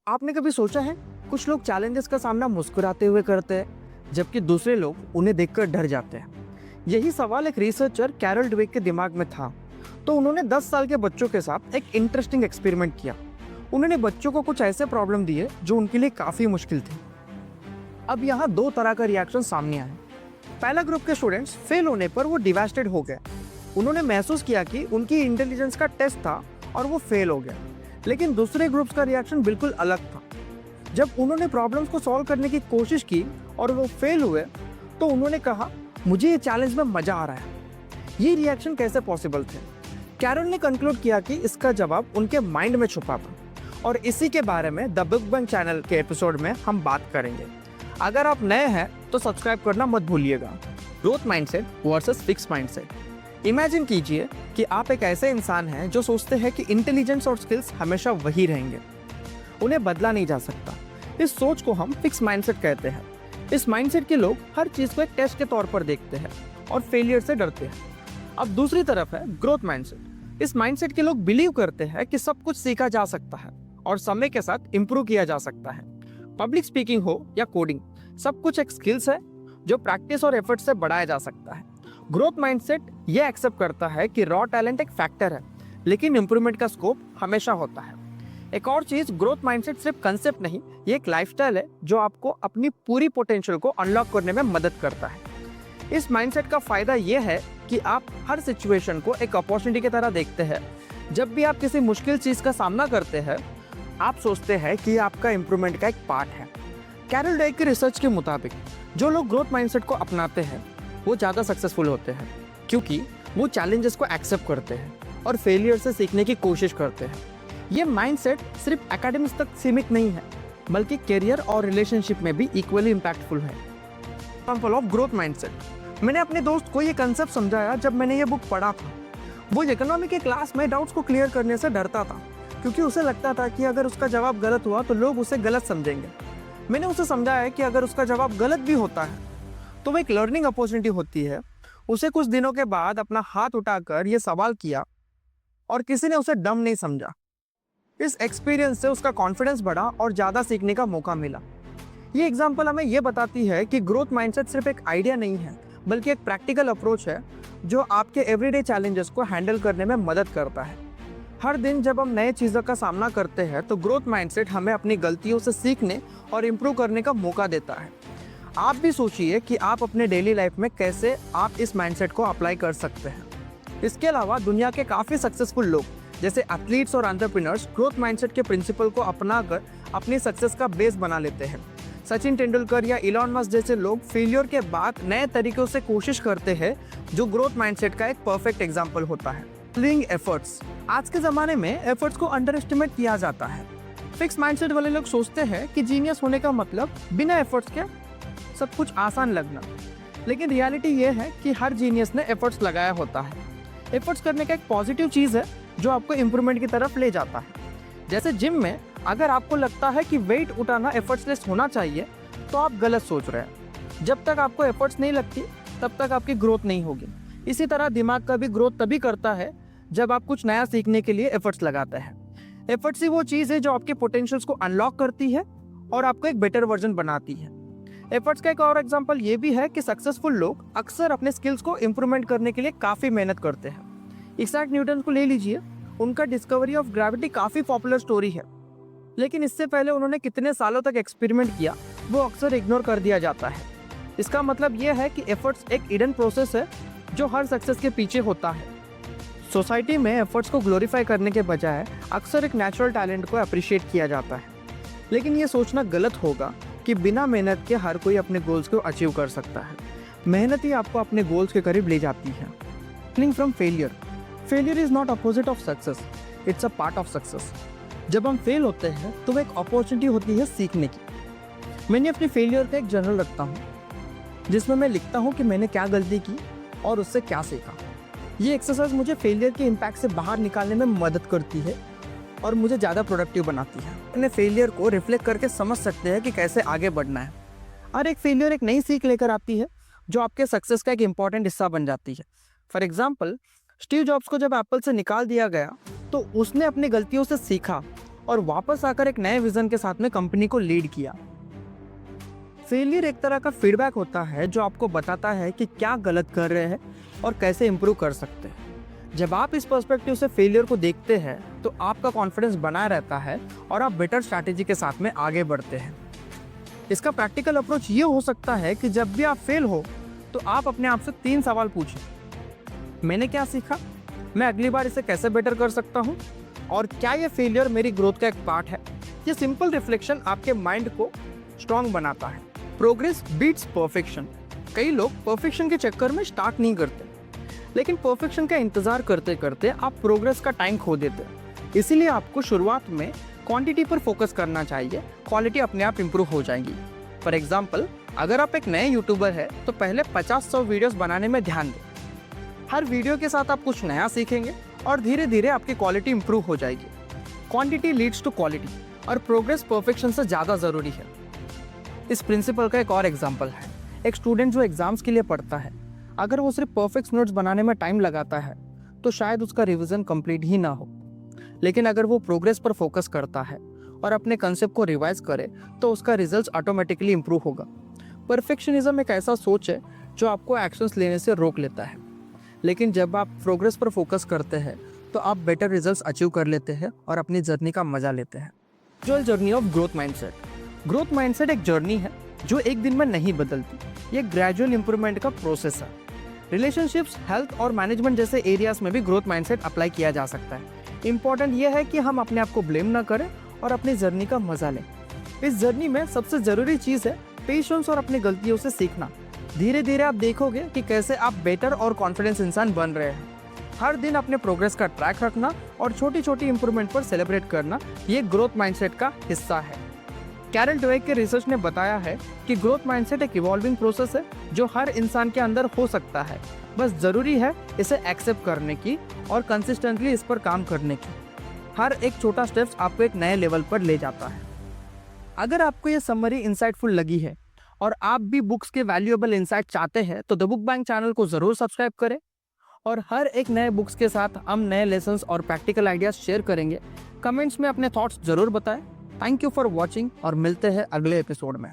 आपने कभी सोचा है कुछ लोग चैलेंजेस का सामना मुस्कुराते हुए करते हैं जबकि दूसरे लोग उन्हें देखकर डर जाते हैं। यही सवाल एक रिसर्चर कैरल ड्वेक के दिमाग में था। तो उन्होंने 10 साल के बच्चों के साथ एक इंटरेस्टिंग एक्सपेरिमेंट किया। उन्होंने बच्चों को कुछ ऐसे प्रॉब्लम दिए जो उनके लिए काफ़ी मुश्किल थे। अब यहाँ दो तरह का रिएक्शन सामने आए। पहला ग्रुप के स्टूडेंट्स फेल होने पर वो डिवास्टेड हो गए। उन्होंने महसूस किया कि उनकी इंटेलिजेंस का टेस्ट था और वो फेल हो गया। लेकिन दूसरे ग्रुप्स का रिएक्शन बिल्कुल अलग था। जब उन्होंने प्रॉब्लम्स को सॉल्व करने की कोशिश की और वो फेल हुए तो उन्होंने कहा, मुझे ये चैलेंज में मजा आ रहा है। ये रिएक्शन कैसे पॉसिबल थे? कैरल ने कंक्लूड किया कि इसका जवाब उनके माइंड में छुपा था और इसी के बारे में द बिग बैंग चैनल के एपिसोड में हम बात करेंगे। अगर आप नए हैं तो सब्सक्राइब करना मत भूलिएगा। Growth mindset versus fix mindset. Imagine कीजिए कि आप एक ऐसे इंसान हैं जो सोचते हैं कि इंटेलिजेंस और स्किल्स हमेशा वही रहेंगे, उन्हें बदला नहीं जा सकता। इस सोच को हम फिक्स माइंडसेट कहते हैं। इस माइंडसेट के लोग हर चीज को एक टेस्ट के तौर पर देखते हैं और फेलियर से डरते हैं। अब दूसरी तरफ है ग्रोथ माइंडसेट। इस माइंडसेट के लोग बिलीव करते हैं कि सब कुछ सीखा जा सकता है और समय के साथ इंप्रूव किया जा सकता है। पब्लिक स्पीकिंग हो या कोडिंग, सब कुछ एक स्किल्स है जो प्रैक्टिस और एफर्ट से बढ़ाया जा सकता है। ग्रोथ माइंडसेट ये एक्सेप्ट करता है कि रॉ टैलेंट एक फैक्टर है, लेकिन इंप्रूवमेंट का स्कोप हमेशा होता है। एक और चीज, ग्रोथ माइंडसेट सिर्फ कंसेप्ट नहीं, ये एक लाइफस्टाइल है जो आपको अपनी पूरी पोटेंशियल को अनलॉक करने में मदद करता है। इस माइंडसेट का फायदा ये है कि आप हर सिचुएशन को एक अपॉर्चुनिटी की तरह देखते हैं। जब भी आप किसी मुश्किल चीज का सामना करते हैं, आप सोचते हैं कि ये आपका इंप्रूवमेंट का एक पार्ट है। कैरल ड्वेक की रिसर्च के मुताबिक जो लोग ग्रोथ माइंडसेट को अपनाते हैं वो ज़्यादा सक्सेसफुल होते हैं, क्योंकि वो चैलेंजेस को एक्सेप्ट करते हैं और फेलियर से सीखने की कोशिश करते हैं। ये माइंडसेट सिर्फ एकेडमिक्स तक सीमित नहीं है, बल्कि करियर और रिलेशनशिप में भी इक्वली इम्पैक्टफुल है। Example of growth mindset. मैंने अपने दोस्त को ये कंसेप्ट समझाया जब मैंने ये बुक पढ़ा था। वो इकोनॉमी के क्लास में डाउट्स को क्लियर करने से डरता था, क्योंकि उसे लगता था कि अगर उसका जवाब गलत हुआ तो लोग उसे गलत समझेंगे। मैंने उसे समझाया कि अगर उसका जवाब गलत भी होता है तो वो एक लर्निंग अपॉर्चुनिटी होती है। उसे कुछ दिनों के बाद अपना हाथ उठाकर ये सवाल किया और किसी ने उसे डम नहीं समझा। इस एक्सपीरियंस से उसका कॉन्फिडेंस बढ़ा और ज़्यादा सीखने का मौका मिला। ये एग्जाम्पल हमें ये बताती है कि ग्रोथ माइंडसेट सिर्फ एक आइडिया नहीं है, बल्कि एक प्रैक्टिकल अप्रोच है जो आपके एवरीडे चैलेंजेस को हैंडल करने में मदद करता है। हर दिन जब हम नए चीज़ों का सामना करते हैं तो ग्रोथ माइंडसेट हमें अपनी गलतियों से सीखने और इम्प्रूव करने का मौका देता है। आप भी सोचिए कि आप अपने डेली लाइफ में कैसे आप इस माइंडसेट को अप्लाई कर सकते हैं। इसके अलावा दुनिया के काफ़ी सक्सेसफुल लोग जैसे एथलीट्स और एंटरप्रेन्योर्स ग्रोथ माइंडसेट के प्रिंसिपल को अपनाकर अपनी सक्सेस का बेस बना लेते हैं। सचिन तेंदुलकर या इलॉन मस्क जैसे लोग फेलियर के बाद नए तरीकों से कोशिश करते हैं, जो ग्रोथ माइंडसेट का एक परफेक्ट एग्जाम्पल होता है। Valuing efforts. आज के ज़माने में एफर्ट्स को अंडर एस्टिमेट किया जाता है। फिक्स माइंडसेट वाले लोग सोचते हैं कि जीनियस होने का मतलब बिना एफर्ट्स के सब कुछ आसान लगना, लेकिन रियलिटी ये है कि हर जीनियस ने एफर्ट्स लगाया होता है। एफर्ट्स करने का एक पॉजिटिव चीज़ है जो आपको इम्प्रूवमेंट की तरफ ले जाता है। जैसे जिम में अगर आपको लगता है कि वेट उठाना एफर्ट्सलेस होना चाहिए तो आप गलत सोच रहे हैं। जब तक आपको एफर्ट्स नहीं लगती तब तक आपकी ग्रोथ नहीं होगी। इसी तरह दिमाग का भी ग्रोथ तभी करता है जब आप कुछ नया सीखने के लिए एफर्ट्स लगाते हैं। एफर्ट्स ही वो चीज़ है जो आपके पोटेंशियल्स को अनलॉक करती है और आपको एक बेटर वर्जन बनाती है। एफर्ट्स का एक और एग्जांपल ये भी है कि सक्सेसफुल लोग अक्सर अपने स्किल्स को इम्प्रूवमेंट करने के लिए काफ़ी मेहनत करते हैं। इसैक न्यूटन को ले लीजिए, उनका डिस्कवरी ऑफ ग्रेविटी काफ़ी पॉपुलर स्टोरी है, लेकिन इससे पहले उन्होंने कितने सालों तक एक्सपेरिमेंट किया वो अक्सर इग्नोर कर दिया जाता है। इसका मतलब यह है कि एफर्ट्स एक हिडन प्रोसेस है जो हर सक्सेस के पीछे होता है। सोसाइटी में एफर्ट्स को ग्लोरीफाई करने के बजाय अक्सर एक नेचुरल टैलेंट को अप्रिशिएट किया जाता है, लेकिन ये सोचना गलत होगा कि बिना मेहनत के हर कोई अपने गोल्स को अचीव कर सकता है। मेहनत ही आपको अपने गोल्स के करीब ले जाती है। Learning from failure. Failure is not opposite of success, it's a part of success. जब हम फेल होते हैं तो वो एक अपॉर्चुनिटी होती है सीखने की। मैंने अपने फेलियर का एक जर्नल रखता हूँ जिसमें मैं लिखता हूँ कि मैंने क्या गलती की और उससे क्या सीखा। ये एक्सरसाइज मुझे फेलियर के इम्पैक्ट से बाहर निकालने में मदद करती है और मुझे ज़्यादा प्रोडक्टिव बनाती है। अपने फेलियर को रिफ्लेक्ट करके समझ सकते हैं कि कैसे आगे बढ़ना है। हर एक फेलियर एक नई सीख लेकर आती है जो आपके सक्सेस का एक इम्पॉर्टेंट हिस्सा बन जाती है। फॉर एग्जाम्पल, स्टीव जॉब्स को जब एप्पल से निकाल दिया गया तो उसने अपनी गलतियों से सीखा और वापस आकर एक नए विजन के साथ में कंपनी को लीड किया। फेलियर एक तरह का फीडबैक होता है जो आपको बताता है कि क्या गलत कर रहे हैं और कैसे इंप्रूव कर सकते हैं। जब आप इस पर्सपेक्टिव से फेलियर को देखते हैं तो आपका कॉन्फिडेंस बना रहता है और आप बेटर स्ट्रैटेजी के साथ में आगे बढ़ते हैं। इसका प्रैक्टिकल अप्रोच ये हो सकता है कि जब भी आप फेल हो तो आप अपने आप से 3 सवाल पूछें। मैंने क्या सीखा, मैं अगली बार इसे कैसे बेटर कर सकता हूँ, और क्या ये फेलियर मेरी ग्रोथ का एक पार्ट है। ये सिंपल रिफ्लेक्शन आपके माइंड को स्ट्रांग बनाता है। Progress beats perfection. कई लोग परफेक्शन के चक्कर में स्टार्ट नहीं करते, लेकिन परफेक्शन का इंतजार करते करते आप प्रोग्रेस का टाइम खो देते हैं। इसीलिए आपको शुरुआत में क्वांटिटी पर फोकस करना चाहिए, क्वालिटी अपने आप इंप्रूव हो जाएगी। फॉर एग्जाम्पल, अगर आप एक नए यूट्यूबर है तो पहले 50-100 वीडियोस बनाने में ध्यान दें। हर वीडियो के साथ आप कुछ नया सीखेंगे और धीरे धीरे आपकी क्वालिटी इंप्रूव हो जाएगी। क्वांटिटी लीड्स टू क्वालिटी और प्रोग्रेस परफेक्शन से ज़्यादा ज़रूरी है। इस प्रिंसिपल का एक और एग्जाम्पल है। एक स्टूडेंट जो एग्जाम्स के लिए पढ़ता है, अगर वो सिर्फ परफेक्ट नोट्स बनाने में टाइम लगाता है तो शायद उसका रिवीजन कंप्लीट ही ना हो। लेकिन अगर वो प्रोग्रेस पर फोकस करता है और अपने कंसेप्ट को रिवाइज करे तो उसका रिजल्ट ऑटोमेटिकली इंप्रूव होगा। परफेक्शनिज्म एक ऐसा सोच है जो आपको एक्शंस लेने से रोक लेता है, लेकिन जब आप प्रोग्रेस पर फोकस करते हैं तो आप बेटर रिजल्ट्स अचीव कर लेते हैं और अपनी जर्नी का मजा लेते हैं। Gradual journey of growth mindset. Growth mindset एक जर्नी है जो एक दिन में नहीं बदलती, ये ग्रेजुअल इंप्रूवमेंट का प्रोसेस है। रिलेशनशिप्स, हेल्थ और मैनेजमेंट जैसे एरियाज में भी ग्रोथ माइंडसेट अप्लाई किया जा सकता है। इंपॉर्टेंट यह है कि हम अपने आप को ब्लेम ना करें और अपनी जर्नी का मजा लें। इस जर्नी में सबसे जरूरी चीज़ है पेशेंस और अपनी गलतियों से सीखना। धीरे धीरे आप देखोगे कि कैसे आप बेटर और कॉन्फिडेंस इंसान बन रहे हैं। हर दिन अपने प्रोग्रेस का ट्रैक रखना और छोटी छोटी इंप्रूवमेंट पर सेलिब्रेट करना, ये ग्रोथ माइंडसेट का हिस्सा है। कैरल ड्वेक के रिसर्च ने बताया है कि ग्रोथ माइंडसेट एक इवॉल्विंग प्रोसेस है जो हर इंसान के अंदर हो सकता है, बस जरूरी है इसे एक्सेप्ट करने की और कंसिस्टेंटली इस पर काम करने की। हर एक छोटा स्टेप्स आपको एक नए लेवल पर ले जाता है। अगर आपको ये समरी इंसाइटफुल लगी है और आप भी बुक्स के वैल्यूएबल इंसाइट चाहते हैं तो द बुक बैंक चैनल को जरूर सब्सक्राइब करें, और हर एक नए बुक्स के साथ हम नए लेसन्स और प्रैक्टिकल आइडियाज शेयर करेंगे। कमेंट्स में अपने थॉट्स जरूर बताएं। थैंक यू फॉर वॉचिंग और मिलते हैं अगले एपिसोड में।